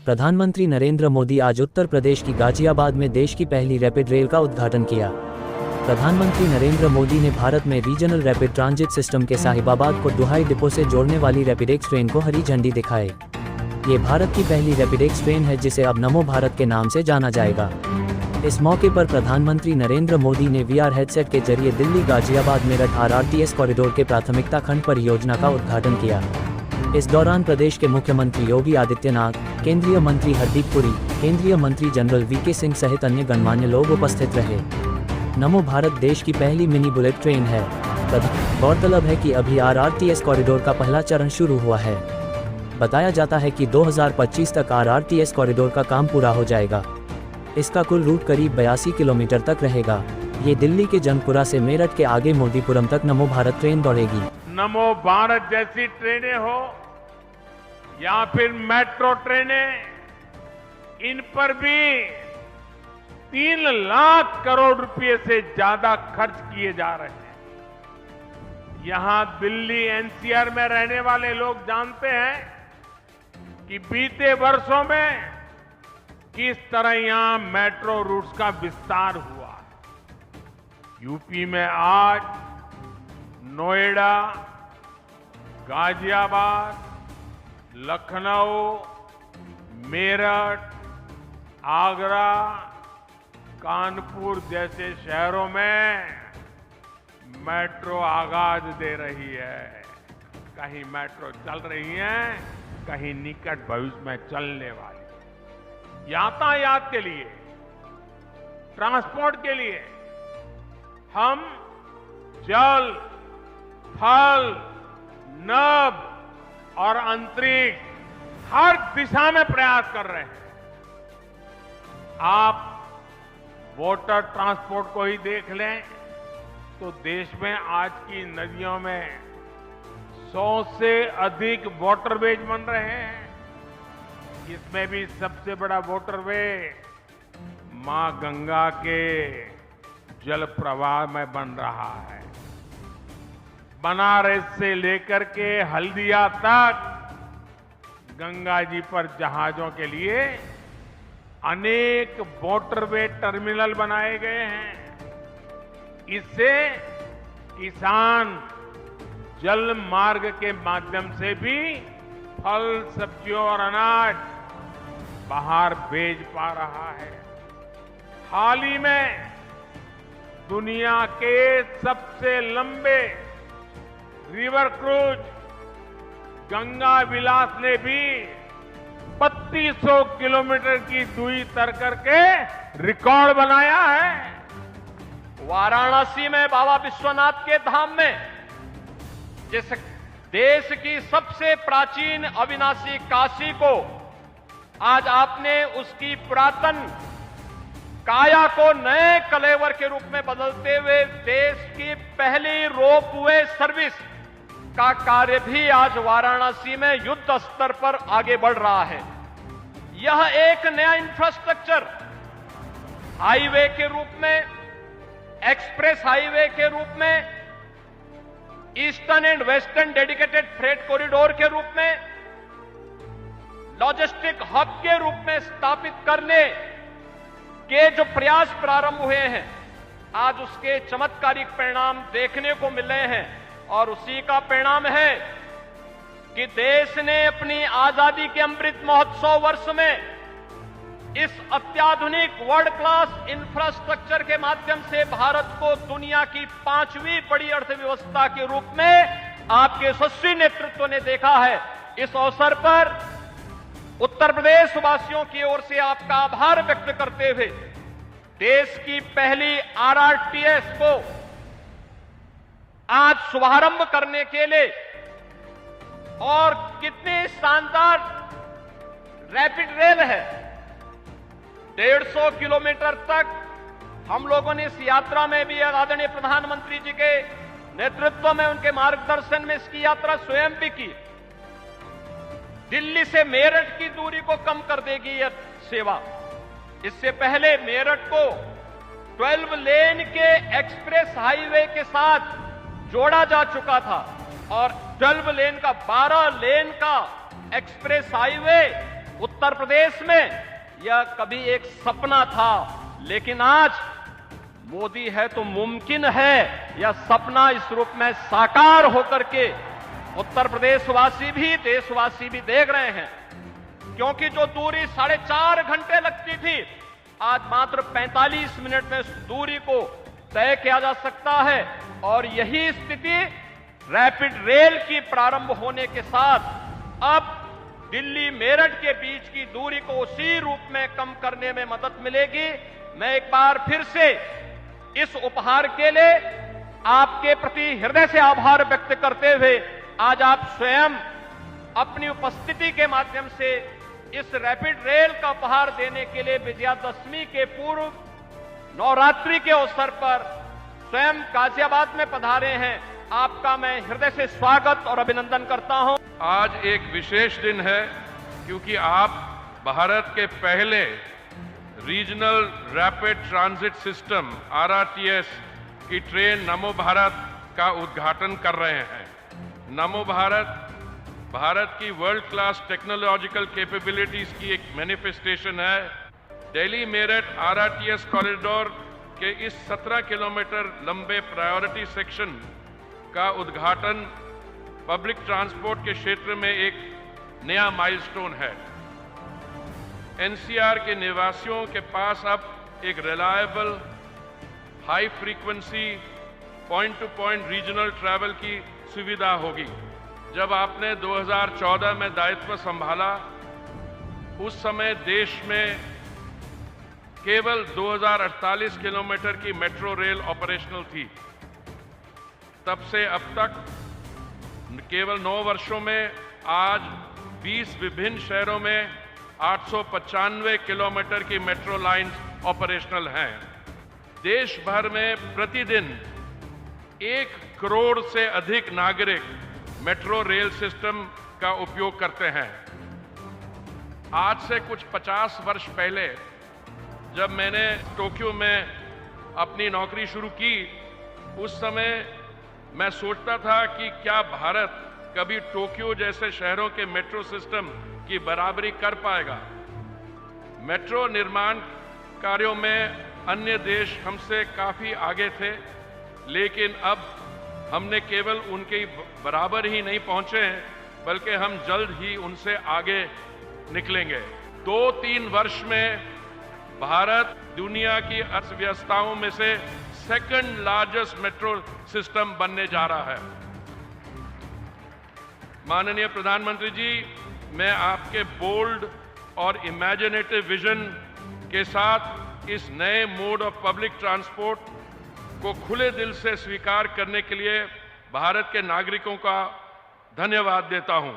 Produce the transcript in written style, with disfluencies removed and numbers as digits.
प्रधानमंत्री नरेंद्र मोदी आज उत्तर प्रदेश की गाजियाबाद में देश की पहली रैपिड रेल का उद्घाटन किया। प्रधानमंत्री नरेंद्र मोदी ने भारत में रीजनल रैपिड ट्रांजिट सिस्टम के साहिबाबाद को दुहाई डिपो से जोड़ने वाली रैपिड एक्स ट्रेन को हरी झंडी दिखाई। ये भारत की पहली रैपिड एक्स ट्रेन है जिसे अब नमो भारत के नाम से जाना जाएगा। इस मौके पर प्रधानमंत्री नरेंद्र मोदी ने VR हेडसेट के जरिए दिल्ली गाजियाबाद मेरठ RRTS कॉरिडोर के प्राथमिकता खंड परियोजना का उद्घाटन किया। इस दौरान प्रदेश के मुख्यमंत्री योगी आदित्यनाथ, केंद्रीय मंत्री हरदीप पुरी, केंद्रीय मंत्री जनरल VK सिंह सहित अन्य गणमान्य लोग उपस्थित रहे। नमो भारत देश की पहली मिनी बुलेट ट्रेन है। गौरतलब है कि अभी RRTS कॉरिडोर का पहला चरण शुरू हुआ है। बताया जाता है कि 2025 तक RRTS कॉरिडोर का काम पूरा हो जाएगा। इसका कुल रूट करीब 82 किलोमीटर तक रहेगा। ये दिल्ली के जंगपुरा से मेरठ के आगे मोदीपुरम तक नमो भारत ट्रेन दौड़ेगी। नमो भारत जैसी ट्रेनें हो या फिर मेट्रो ट्रेनें, इन पर भी 3 लाख करोड़ रुपए से ज्यादा खर्च किए जा रहे हैं। यहां दिल्ली NCR में रहने वाले लोग जानते हैं कि बीते वर्षों में किस तरह यहां मेट्रो रूट्स का विस्तार हुआ। यूपी में आज नोएडा, गाजियाबाद, लखनऊ, मेरठ, आगरा, कानपुर जैसे शहरों में मेट्रो आगाज दे रही है। कहीं मेट्रो चल रही है, कहीं निकट भविष्य में चलने वाली। यातायात के लिए, ट्रांसपोर्ट के लिए हम जल, थल, नभ और अंतरिक्ष हर दिशा में प्रयास कर रहे हैं। आप वाटर ट्रांसपोर्ट को ही देख लें तो देश में आज की नदियों में 100 से अधिक वाटरवेज बन रहे हैं। इसमें भी सबसे बड़ा वाटरवे मां गंगा के जल प्रवाह में बन रहा है। बनारस से लेकर के हल्दिया तक गंगा जी पर जहाजों के लिए अनेक वाटरवे टर्मिनल बनाए गए हैं। इससे किसान जल मार्ग के माध्यम से भी फल, सब्जियों और अनाज बाहर भेज पा रहा है। हाल ही में दुनिया के सबसे लंबे रिवर क्रूज गंगा विलास ने भी 3200 किलोमीटर की दूरी तय करके रिकॉर्ड बनाया है। वाराणसी में बाबा विश्वनाथ के धाम में जिस देश की सबसे प्राचीन अविनाशी काशी को आज आपने उसकी पुरातन काया को नए कलेवर के रूप में बदलते हुए देश की पहली रोपवे सर्विस का कार्य भी आज वाराणसी में युद्ध स्तर पर आगे बढ़ रहा है। यह एक नया इंफ्रास्ट्रक्चर हाईवे के रूप में, एक्सप्रेस हाईवे के रूप में, eastern and western dedicated freight corridor के रूप में, लॉजिस्टिक हब के रूप में स्थापित करने के जो प्रयास प्रारंभ हुए हैं, आज उसके चमत्कारिक परिणाम देखने को मिल रहे हैं। और उसी का परिणाम है कि देश ने अपनी आजादी के अमृत महोत्सव वर्ष में इस अत्याधुनिक वर्ल्ड क्लास इंफ्रास्ट्रक्चर के माध्यम से भारत को दुनिया की 5वीं बड़ी अर्थव्यवस्था के रूप में आपके यशस्वी नेतृत्व ने देखा है। इस अवसर पर उत्तर प्रदेश वासियों की ओर से आपका आभार व्यक्त करते हुए देश की पहली RRTS को आज शुभारंभ करने के लिए और कितनी शानदार रैपिड रेल है। 150 किलोमीटर तक हम लोगों ने इस यात्रा में भी आदरणीय प्रधानमंत्री जी के नेतृत्व में, उनके मार्गदर्शन में इसकी यात्रा स्वयं भी की। दिल्ली से मेरठ की दूरी को कम कर देगी यह सेवा। इससे पहले मेरठ को 12 लेन के एक्सप्रेस हाईवे के साथ जोड़ा जा चुका था और 12 लेन का 12 लेन का एक्सप्रेस हाईवे उत्तर प्रदेश में यह कभी एक सपना था, लेकिन आज मोदी है तो मुमकिन है यह सपना इस रूप में साकार होकर के उत्तर प्रदेश वासी भी, देशवासी भी देख रहे हैं। क्योंकि जो दूरी 4.5 घंटे लगती थी, आज मात्र 45 मिनट में उस दूरी को तय किया जा सकता है। और यही स्थिति रैपिड रेल की प्रारंभ होने के साथ अब दिल्ली मेरठ के बीच की दूरी को उसी रूप में कम करने में मदद मिलेगी। मैं एक बार फिर से इस उपहार के लिए आपके प्रति हृदय से आभार व्यक्त करते हुए आज आप स्वयं अपनी उपस्थिति के माध्यम से इस रैपिड रेल का उपहार देने के लिए विजयादशमी के पूर्व नवरात्रि के अवसर पर स्वयं गाजियाबाद में पधारे हैं। आपका मैं हृदय से स्वागत और अभिनंदन करता हूं। आज एक विशेष दिन है क्योंकि आप भारत के पहले regional rapid transit system RRTS की ट्रेन नमो भारत का उद्घाटन कर रहे हैं। नमो भारत भारत की वर्ल्ड क्लास टेक्नोलॉजिकल कैपेबिलिटीज की एक मैनिफेस्टेशन है। दिल्ली मेरठ RRTS कॉरिडोर के इस 17 किलोमीटर लंबे प्रायोरिटी सेक्शन का उद्घाटन पब्लिक ट्रांसपोर्ट के क्षेत्र में एक नया माइलस्टोन है। NCR के निवासियों के पास अब एक reliable, high frequency, point two point regional travel की सुविधा होगी। जब आपने 2014 में दायित्व संभाला, उस समय देश में केवल 2048 किलोमीटर की मेट्रो रेल ऑपरेशनल थी। तब से अब तक केवल 9 वर्षों में आज 20 विभिन्न शहरों में 895 किलोमीटर की मेट्रो लाइंस ऑपरेशनल हैं। देश भर में प्रतिदिन 1 करोड़ से अधिक नागरिक मेट्रो रेल सिस्टम का उपयोग करते हैं। आज से कुछ 50 वर्ष पहले जब मैंने टोक्यो में अपनी नौकरी शुरू की, उस समय मैं सोचता था कि क्या भारत कभी टोक्यो जैसे शहरों के मेट्रो सिस्टम की बराबरी कर पाएगा। मेट्रो निर्माण कार्यों में अन्य देश हमसे काफी आगे थे, लेकिन अब हमने केवल उनके बराबर ही नहीं पहुंचे, बल्कि हम जल्द ही उनसे आगे निकलेंगे। 2-3 वर्ष में भारत दुनिया की अर्थव्यवस्थाओं में से सेकंड लार्जेस्ट मेट्रो सिस्टम बनने जा रहा है। माननीय प्रधानमंत्री जी, मैं आपके बोल्ड और इमेजिनेटिव विजन के साथ इस नए मोड ऑफ पब्लिक ट्रांसपोर्ट को खुले दिल से स्वीकार करने के लिए भारत के नागरिकों का धन्यवाद देता हूं।